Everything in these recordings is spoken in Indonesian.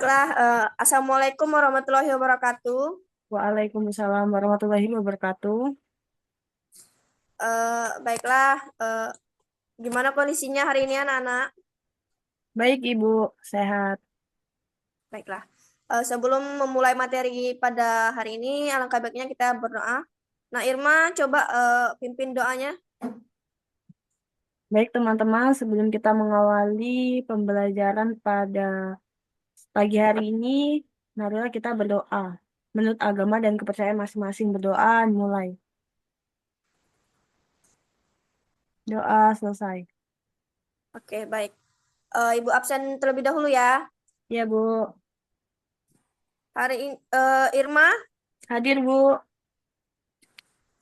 Assalamualaikum warahmatullahi wabarakatuh. Waalaikumsalam warahmatullahi wabarakatuh. Baiklah, gimana kondisinya hari ini anak-anak? Baik, Ibu. Sehat. Baiklah, sebelum memulai materi pada hari ini, alangkah baiknya kita berdoa. Nah, Irma, coba pimpin doanya. Baik, teman-teman. Sebelum kita mengawali pembelajaran pada pagi hari ini, marilah kita berdoa. Menurut agama dan kepercayaan masing-masing berdoa, mulai. Doa selesai. Oke, baik. Ibu absen terlebih dahulu ya. Ya, Bu. Hari ini, Irma, Hadir, Bu.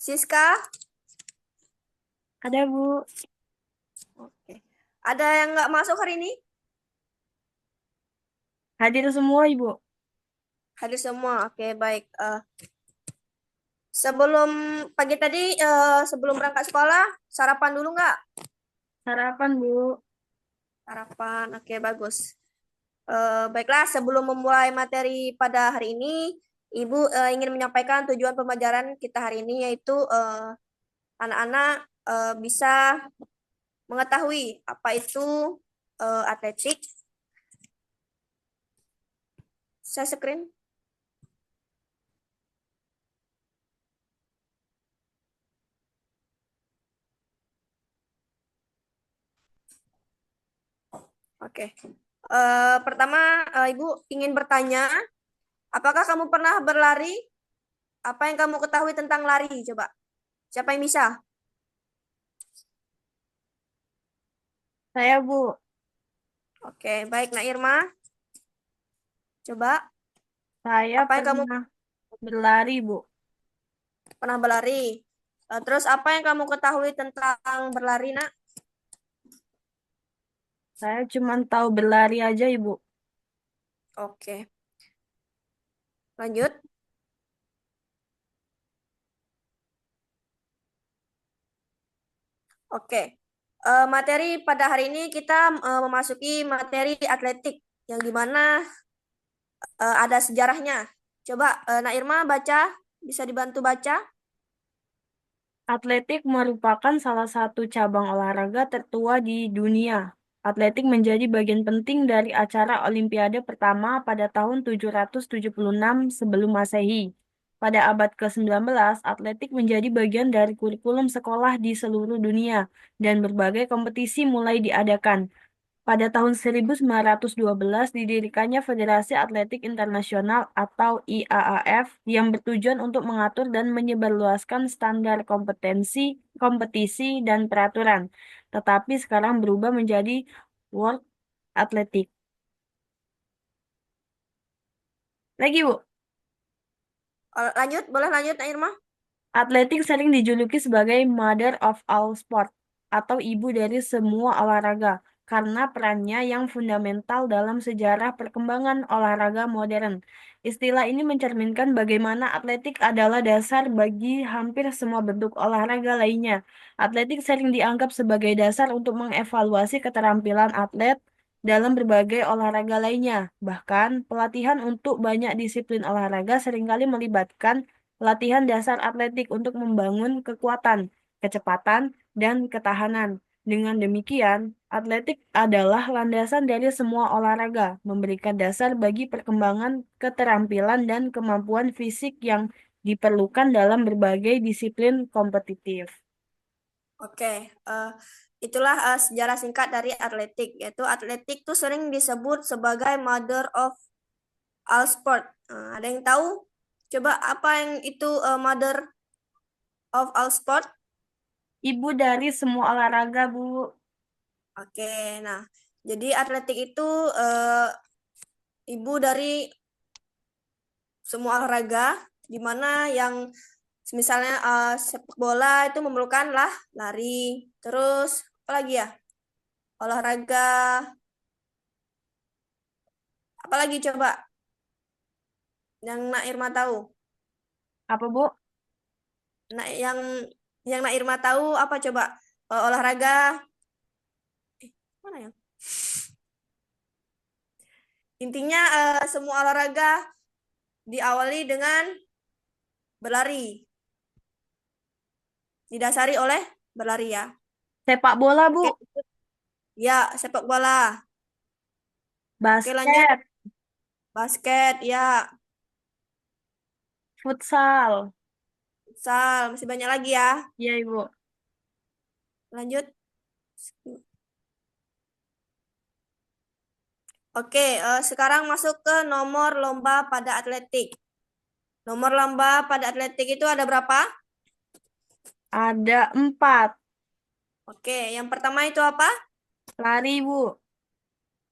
Siska. Ada, Bu. Oke. Ada yang nggak masuk hari ini? Hadir semua, Ibu. Hadir semua. Oke, baik. Sebelum pagi tadi, sebelum berangkat sekolah, sarapan dulu nggak? Sarapan, Bu. Sarapan, oke bagus. Baiklah, sebelum memulai materi pada hari ini, Ibu ingin menyampaikan tujuan pembelajaran kita hari ini yaitu anak-anak bisa mengetahui apa itu atletik. Saya screen. Oke. Pertama, Ibu ingin bertanya, apakah kamu pernah berlari? Apa yang kamu ketahui tentang lari? Coba. Siapa yang bisa? Saya, Bu. Oke, baik, Nak Irma. Coba. Saya Apa yang kamu pernah berlari, Bu. pernah berlari? Terus apa yang kamu ketahui tentang berlari, Nak? Saya cuma tahu berlari aja, Ibu. Oke, lanjut. Oke. Materi pada hari ini kita memasuki materi atletik yang dimana ada sejarahnya. Coba, Nak Irma baca, bisa dibantu baca. Atletik merupakan salah satu cabang olahraga tertua di dunia. Atletik menjadi bagian penting dari acara Olimpiade pertama pada tahun 776 sebelum Masehi. Pada abad ke-19, atletik menjadi bagian dari kurikulum sekolah di seluruh dunia dan berbagai kompetisi mulai diadakan. Pada tahun 1912 didirikannya Federasi Atletik Internasional atau IAAF yang bertujuan untuk mengatur dan menyebarluaskan standar kompetensi, kompetisi, dan peraturan. Tetapi sekarang berubah menjadi World Athletic. Lagi, Bu. Lanjut, boleh lanjut, Nak Irma? Atletik sering dijuluki sebagai Mother of all sport atau ibu dari semua olahraga karena perannya yang fundamental dalam sejarah perkembangan olahraga modern. Istilah ini mencerminkan bagaimana atletik adalah dasar bagi hampir semua bentuk olahraga lainnya. Atletik sering dianggap sebagai dasar untuk mengevaluasi keterampilan atlet dalam berbagai olahraga lainnya. Bahkan, pelatihan untuk banyak disiplin olahraga seringkali melibatkan latihan dasar atletik untuk membangun kekuatan, kecepatan, dan ketahanan. Dengan demikian, atletik adalah landasan dari semua olahraga, memberikan dasar bagi perkembangan keterampilan dan kemampuan fisik yang diperlukan dalam berbagai disiplin kompetitif. Oke, itulah sejarah singkat dari atletik, yaitu atletik tuh sering disebut sebagai mother of all sport. Ada yang tahu? Coba apa yang itu mother of all sport? Ibu dari semua olahraga, Bu. Oke, nah, jadi atletik itu eh, ibu dari semua olahraga, di mana yang misalnya sepak bola itu memerlukan lah lari, terus apa lagi ya? Olahraga, apa lagi coba yang Nak Irma tahu? Apa, Bu? Nah, yang Nak Irma tahu apa coba? Olahraga mana ya? Intinya semua olahraga diawali dengan berlari. Didasari oleh berlari ya. Sepak bola, Bu. Oke, ya sepak bola. Oke, lanjut. Basket. Basket, ya. Futsal. Futsal, masih banyak lagi ya. Iya, Ibu. Lanjut. Oke, sekarang masuk ke nomor lomba pada atletik. Nomor lomba pada atletik itu ada berapa? Ada 4. Oke, yang pertama itu apa? Lari, Bu.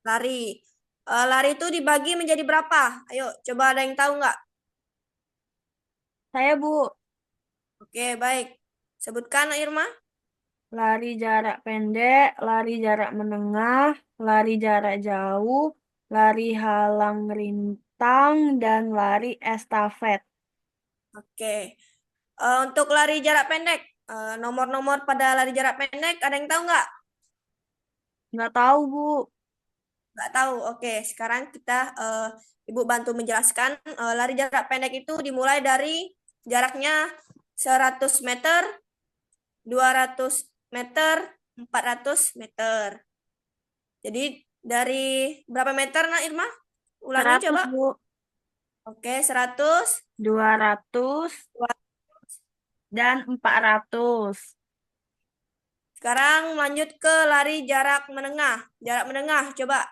Lari. Lari itu dibagi menjadi berapa? Ayo, coba ada yang tahu nggak? Saya, Bu. Oke, baik. Sebutkan, Irma. Lari jarak pendek, lari jarak menengah, lari jarak jauh, lari halang rintang, dan lari estafet. Oke. Untuk lari jarak pendek, nomor-nomor pada lari jarak pendek, ada yang tahu nggak? Nggak tahu, Bu. Nggak tahu. Oke, sekarang kita Ibu bantu menjelaskan. Lari jarak pendek itu dimulai dari jaraknya 100 meter, 200 meter, 400 meter. Jadi dari berapa meter, Nah Irma? Ulangi 100, coba. Bu. Oke, 100. 200 dan 400. Sekarang lanjut ke lari jarak menengah. Jarak menengah, coba.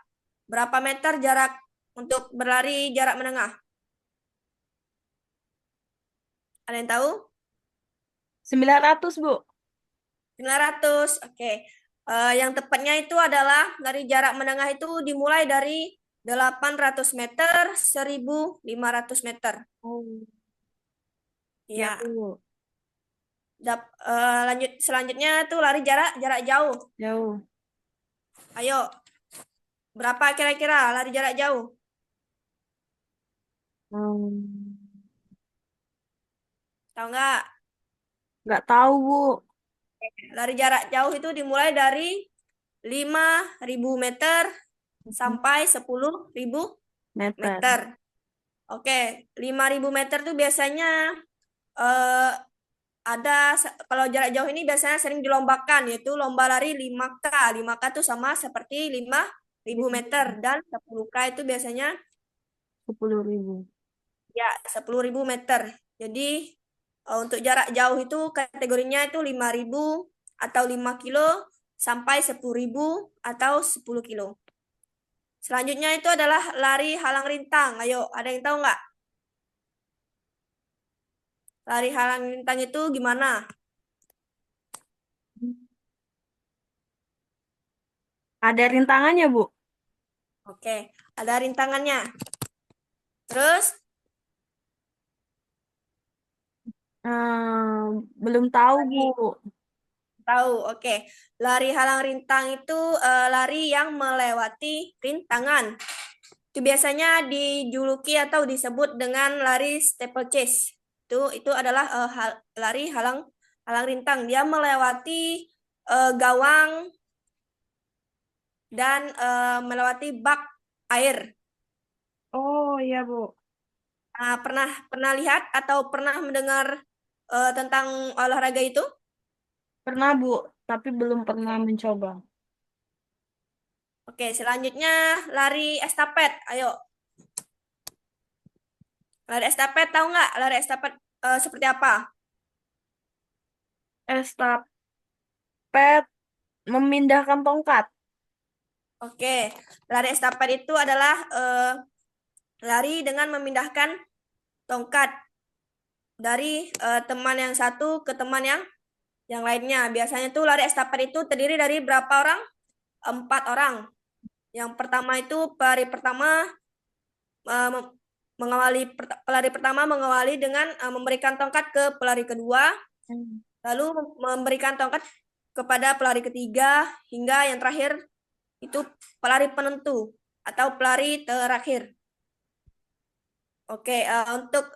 Berapa meter jarak untuk berlari jarak menengah? Ada yang tahu? 900, Bu. 900. Oke. Yang tepatnya itu adalah lari jarak menengah itu dimulai dari 800 meter, 1.500 meter. Oh, ya, Ya, Bu. lanjut selanjutnya tuh lari jarak jarak jauh. Jauh. Ayo, berapa kira-kira lari jarak jauh? Hmm, Tahu nggak? nggak tahu, Bu. Lari jarak jauh itu dimulai dari 5.000 meter sampai 10.000 Meter. meter. Oke, 5.000 meter tuh biasanya eh, ada kalau jarak jauh ini biasanya sering dilombakan yaitu lomba lari 5K. 5K itu sama seperti 5.000 meter dan 10K itu biasanya 10.000. ya 10.000 meter. Jadi untuk jarak jauh itu kategorinya itu 5.000 atau 5 kilo sampai 10.000 atau 10 kilo. Selanjutnya itu adalah lari halang rintang. Ayo, ada yang tahu nggak? Lari halang rintang itu gimana? Ada rintangannya, Bu. Oke, ada rintangannya. Terus, Belum tahu, Bu. lagi tahu. Oke, lari halang rintang itu lari yang melewati rintangan. Itu biasanya dijuluki atau disebut dengan lari steeplechase. Itu adalah lari halang halang rintang. Dia melewati gawang dan melewati bak air. Oh, iya, Bu. Pernah pernah lihat atau pernah mendengar tentang olahraga itu? Pernah, Bu, tapi belum pernah Oke. mencoba. Oke, selanjutnya lari estafet. Ayo, lari estafet tahu nggak? Lari estafet seperti apa? Estafet memindahkan tongkat. Oke, lari estafet itu adalah lari dengan memindahkan tongkat dari teman yang satu ke teman yang lainnya. Biasanya tuh lari estafet itu terdiri dari berapa orang? 4 orang. Yang pertama itu pelari pertama eh, mem- pelari pertama mengawali dengan memberikan tongkat ke pelari kedua, Hmm. lalu memberikan tongkat kepada pelari ketiga hingga yang terakhir itu pelari penentu atau pelari terakhir. Oke, untuk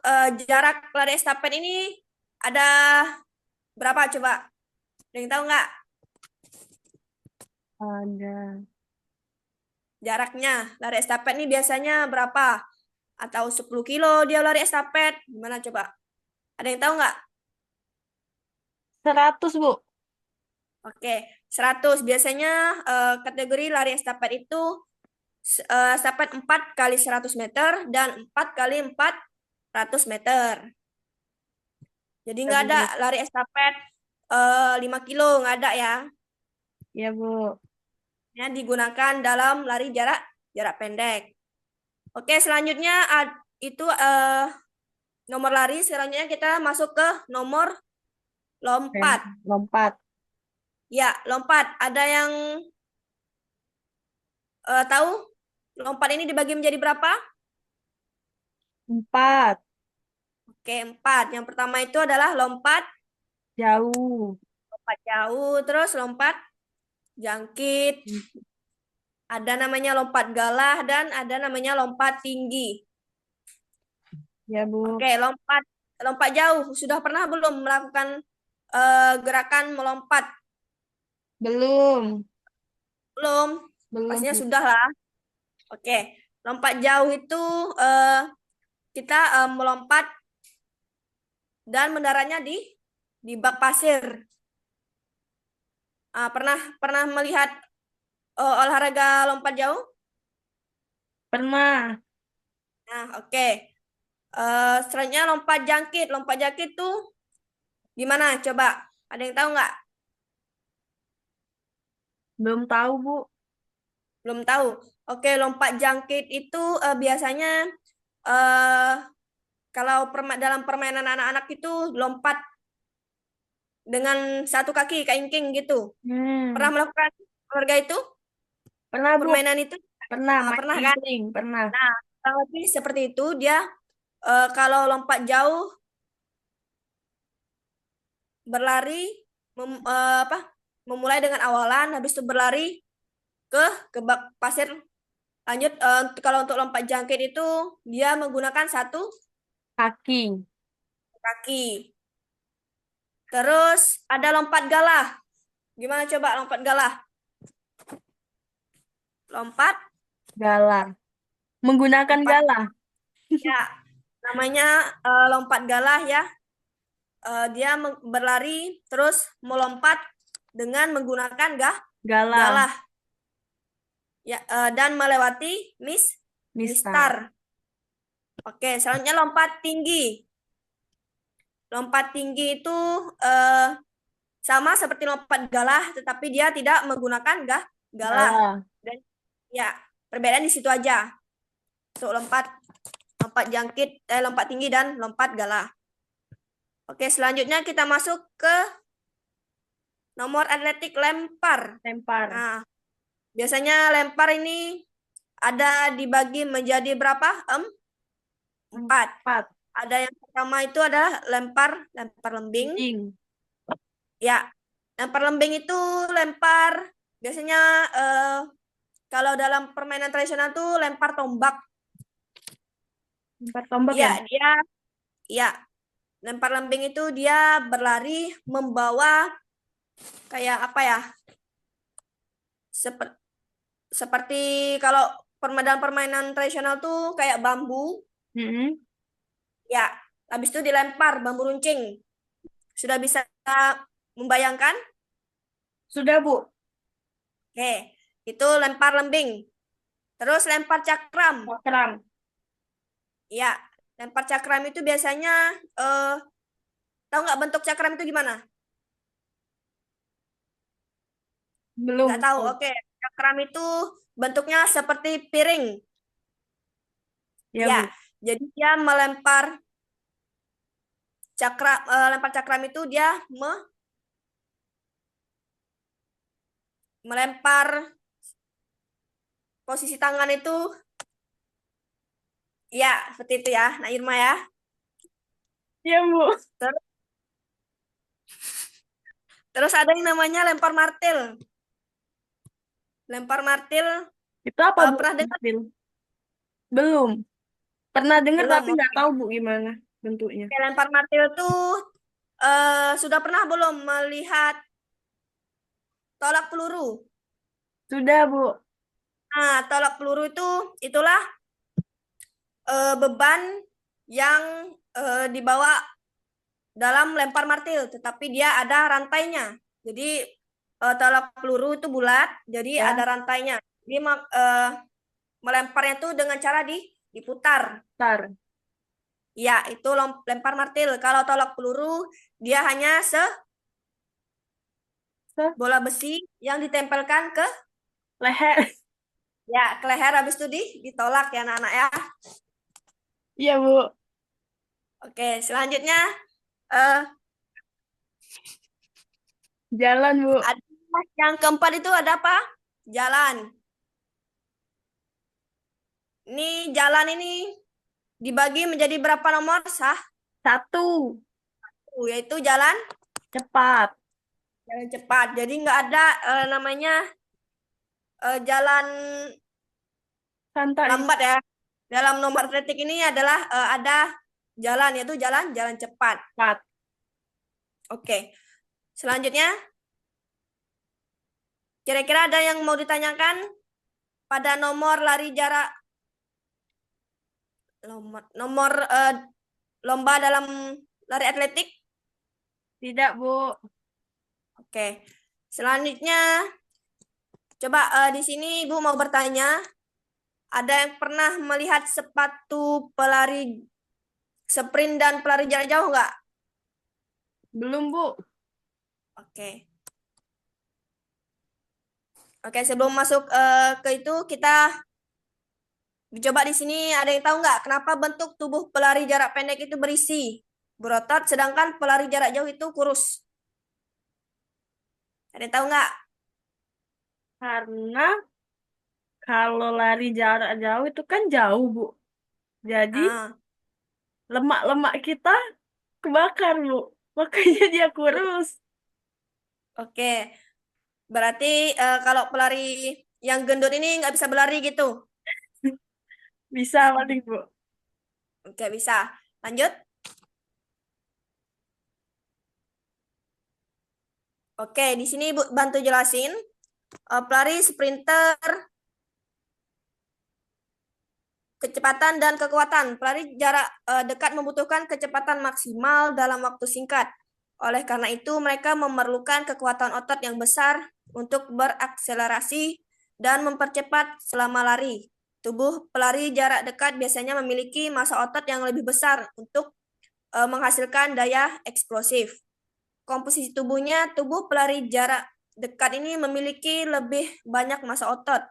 jarak pelari estafet ini ada berapa coba? Ada yang tahu nggak? Ada jaraknya. Lari estafet nih biasanya berapa? Atau 10 kilo dia lari estafet. Gimana coba? Ada yang tahu nggak? 100, Bu. Oke, 100. Biasanya kategori lari estafet itu estafet 4 kali 100 meter dan 4 kali 400 meter. Jadi Ya, nggak ada Bu. lari estafet 5 kilo, nggak ada ya. Ya, Bu. Yang digunakan dalam lari jarak jarak pendek. Oke, selanjutnya itu nomor lari. Selanjutnya kita masuk ke nomor Oke, lompat. lompat. Ya, lompat. Ada yang tahu lompat ini dibagi menjadi berapa? 4. Oke, 4. Yang pertama itu adalah lompat Jauh. lompat jauh, terus lompat jangkit, ada namanya lompat galah dan ada namanya lompat tinggi. Ya, Bu. Oke, lompat lompat jauh. Sudah pernah belum melakukan gerakan melompat? Belum. Belum. Belum, Pastinya Bu. sudah lah. Oke, lompat jauh itu kita melompat dan mendaratnya di bak pasir. Pernah pernah melihat olahraga lompat jauh? Pernah. Nah, oke. Selanjutnya lompat jangkit. Lompat jangkit tuh gimana? Coba, ada yang tahu nggak? Belum tahu, Bu. Belum tahu. Oke, lompat jangkit itu biasanya eh kalau dalam permainan anak-anak itu lompat dengan satu kaki, kaingking gitu. Pernah Hmm. melakukan olahraga itu? Pernah, Bu. Permainan itu? Pernah main Pernah kan? ginting. Pernah. Nah, kurang lebih seperti itu dia kalau lompat jauh berlari apa? Memulai dengan awalan, habis itu berlari ke bak pasir. Lanjut kalau untuk lompat jangkit itu dia menggunakan satu Kaki. kaki. Terus ada lompat galah. Gimana coba lompat galah? Lompat, Galah. Menggunakan lompat galah. ya. Namanya lompat galah ya. Dia berlari terus melompat dengan menggunakan Galah. galah ya dan melewati Mistar. mistar. Oke, selanjutnya lompat tinggi. Lompat tinggi itu eh, sama seperti lompat galah, tetapi dia tidak menggunakan galah. Galah. Dan ya, perbedaan di situ aja. Untuk lompat lompat jangkit, lompat tinggi dan lompat galah. Oke, selanjutnya kita masuk ke nomor atletik lempar. Lempar. Nah, biasanya lempar ini ada dibagi menjadi berapa? Empat. 4. Ada yang pertama itu adalah lempar lempar lembing. Gunting. Ya, lempar lembing itu lempar biasanya kalau dalam permainan tradisional tuh lempar tombak. Lempar tombak Ya, ya? ya lempar lembing itu dia berlari membawa kayak apa ya? Seperti seperti kalau permainan tradisional tuh kayak bambu. Mm-mm. Ya, habis itu dilempar bambu runcing. Sudah bisa membayangkan? Sudah, Bu. Oke, itu lempar lembing. Terus lempar cakram. Cakram. Ya, lempar cakram itu biasanya eh tahu nggak bentuk cakram itu gimana? Nggak Belum tahu. tahu. Oke, cakram itu bentuknya seperti piring. Ya, Ya, Bu. jadi dia lempar cakram itu dia melempar posisi tangan itu ya seperti itu ya, Nak Irma ya. Ya, Bu. Terus, terus ada yang namanya lempar martil. Lempar martil Itu apa, Bu? pernah dengar? Martil? Belum. Pernah dengar Belum. tapi nggak Oke. tahu, Bu, gimana bentuknya. Oke, lempar martil tuh sudah pernah belum melihat tolak peluru? Sudah, Bu. Nah, tolak peluru itulah beban yang dibawa dalam lempar martil, tetapi dia ada rantainya. Jadi tolak peluru itu bulat, jadi ada Ya, rantainya. Dia melemparnya itu dengan cara diputar. tar. Ya, itu lempar martil. Kalau tolak peluru, dia hanya Se bola besi yang ditempelkan ke leher. ke leher, habis itu ditolak ya anak-anak ya. Iya, Bu. Oke, selanjutnya eh Jalan, Bu. ada yang keempat itu ada apa? Jalan. Ini jalan ini dibagi menjadi berapa nomor sah? Satu. Yaitu jalan Cepat. jalan cepat. Jadi nggak ada namanya jalan Santai. lambat ya. Dalam nomor atletik ini adalah ada jalan yaitu jalan jalan cepat. Cepat. Oke. Selanjutnya, kira-kira ada yang mau ditanyakan pada nomor lari jarak nomor lomba dalam lari atletik? Tidak, Bu. Oke. Selanjutnya, coba di sini Ibu mau bertanya, ada yang pernah melihat sepatu pelari sprint dan pelari jarak jauh nggak? Belum, Bu. Oke. Oke, sebelum masuk ke itu kita coba di sini ada yang tahu nggak kenapa bentuk tubuh pelari jarak pendek itu berisi berotot, sedangkan pelari jarak jauh itu kurus? Ada yang tahu nggak? Karena kalau lari jarak jauh itu kan jauh, Bu. Jadi Ah, lemak-lemak kita kebakar, Bu. Makanya dia kurus. oke. Berarti kalau pelari yang gendut ini nggak bisa berlari gitu? Bisa paling, Bu. Oke, bisa. Lanjut. Oke, di sini Ibu bantu jelasin. Pelari sprinter, kecepatan dan kekuatan. Pelari jarak dekat membutuhkan kecepatan maksimal dalam waktu singkat. Oleh karena itu, mereka memerlukan kekuatan otot yang besar untuk berakselerasi dan mempercepat selama lari. Tubuh pelari jarak dekat biasanya memiliki massa otot yang lebih besar untuk menghasilkan daya eksplosif. Komposisi tubuh pelari jarak dekat ini memiliki lebih banyak massa otot,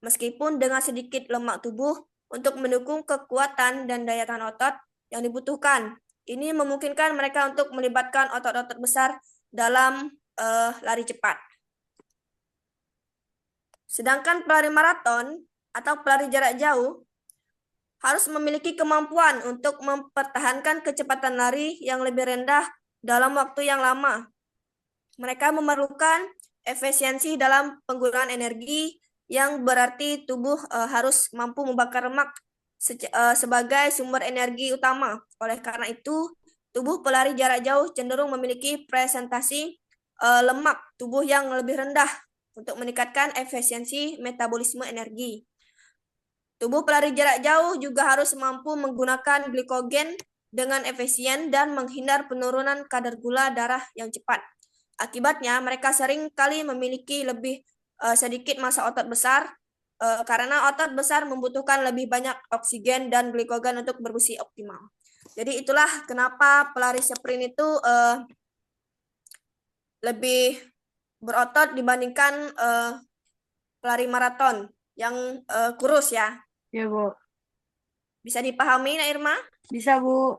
meskipun dengan sedikit lemak tubuh untuk mendukung kekuatan dan daya tahan otot yang dibutuhkan. Ini memungkinkan mereka untuk melibatkan otot-otot besar dalam lari cepat. Sedangkan pelari maraton atau pelari jarak jauh harus memiliki kemampuan untuk mempertahankan kecepatan lari yang lebih rendah dalam waktu yang lama. Mereka memerlukan efisiensi dalam penggunaan energi yang berarti tubuh harus mampu membakar lemak sebagai sumber energi utama. Oleh karena itu, tubuh pelari jarak jauh cenderung memiliki presentasi lemak tubuh yang lebih rendah untuk meningkatkan efisiensi metabolisme energi. Tubuh pelari jarak jauh juga harus mampu menggunakan glikogen dengan efisien dan menghindar penurunan kadar gula darah yang cepat. Akibatnya, mereka sering kali memiliki lebih sedikit massa otot besar karena otot besar membutuhkan lebih banyak oksigen dan glikogen untuk berfungsi optimal. Jadi itulah kenapa pelari sprint itu lebih berotot dibandingkan pelari maraton yang kurus ya. Ya, Bu. Bisa dipahami, Nak Irma? Bisa, Bu.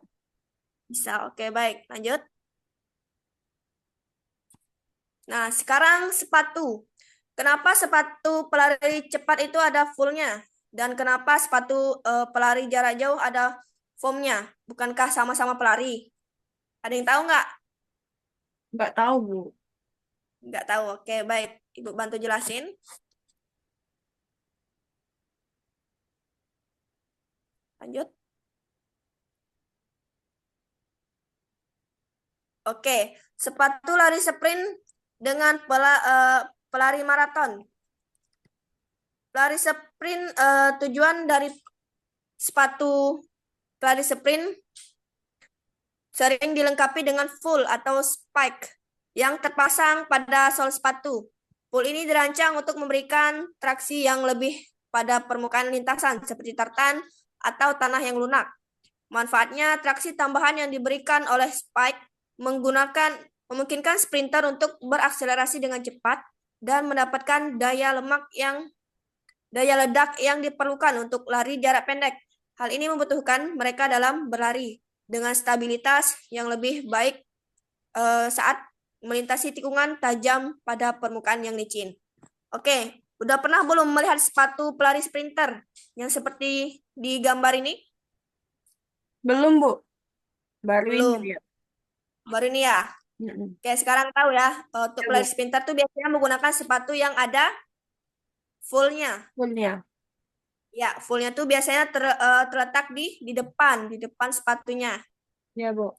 Bisa, oke baik. Lanjut. Nah, sekarang sepatu. Kenapa sepatu pelari cepat itu ada fullnya? Dan kenapa sepatu pelari jarak jauh ada foamnya? Bukankah sama-sama pelari? Ada yang tahu nggak? Nggak tahu, Bu. Nggak tahu. Oke, baik. Ibu bantu jelasin. Lanjut. Oke, sepatu lari sprint dengan pelari maraton. pelari sprint, tujuan dari sepatu pelari sprint sering dilengkapi dengan full atau spike yang terpasang pada sol sepatu. Full ini dirancang untuk memberikan traksi yang lebih pada permukaan lintasan seperti tartan atau tanah yang lunak. Manfaatnya, traksi tambahan yang diberikan oleh spike memungkinkan sprinter untuk berakselerasi dengan cepat dan mendapatkan daya ledak yang diperlukan untuk lari jarak pendek. Hal ini membutuhkan mereka dalam berlari dengan stabilitas yang lebih baik saat melintasi tikungan tajam pada permukaan yang licin. Oke, udah pernah belum melihat sepatu pelari sprinter yang seperti di gambar ini? Belum, Bu. Baru ini Belum, dia. baru ini ya. Mm-mm. Oke, sekarang tahu ya, untuk Ya, pelari Bu. sprinter tuh biasanya menggunakan sepatu yang ada fullnya. Punya. Ya, fullnya tuh biasanya terletak di depan sepatunya. Ya, Bu.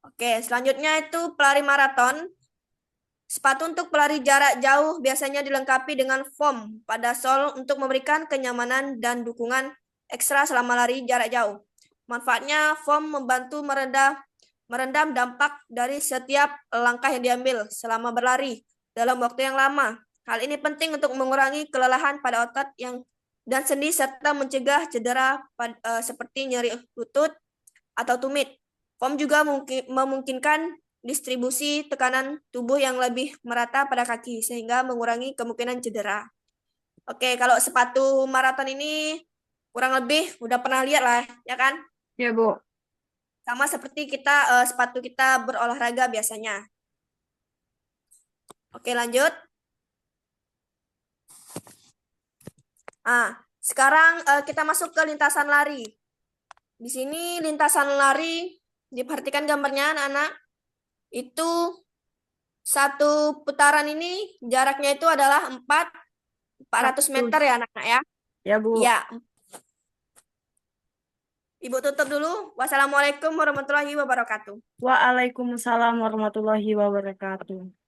Oke, selanjutnya itu pelari maraton. Sepatu untuk pelari jarak jauh biasanya dilengkapi dengan foam pada sol untuk memberikan kenyamanan dan dukungan ekstra selama lari jarak jauh. Manfaatnya, foam membantu merendam dampak dari setiap langkah yang diambil selama berlari dalam waktu yang lama. Hal ini penting untuk mengurangi kelelahan pada otot dan sendi serta mencegah cedera seperti nyeri lutut atau tumit. Foam juga memungkinkan distribusi tekanan tubuh yang lebih merata pada kaki sehingga mengurangi kemungkinan cedera. Oke, kalau sepatu maraton ini kurang lebih udah pernah lihat lah, ya kan? Ya, Bu. Sama seperti sepatu kita berolahraga biasanya. Oke, lanjut. Sekarang kita masuk ke lintasan lari. Di sini lintasan lari, diperhatikan gambarnya anak-anak, itu satu putaran ini jaraknya itu adalah 400 meter 100. ya anak-anak ya. Ya, Bu. Iya, Ibu tutup dulu. Wassalamualaikum warahmatullahi wabarakatuh. Waalaikumsalam warahmatullahi wabarakatuh.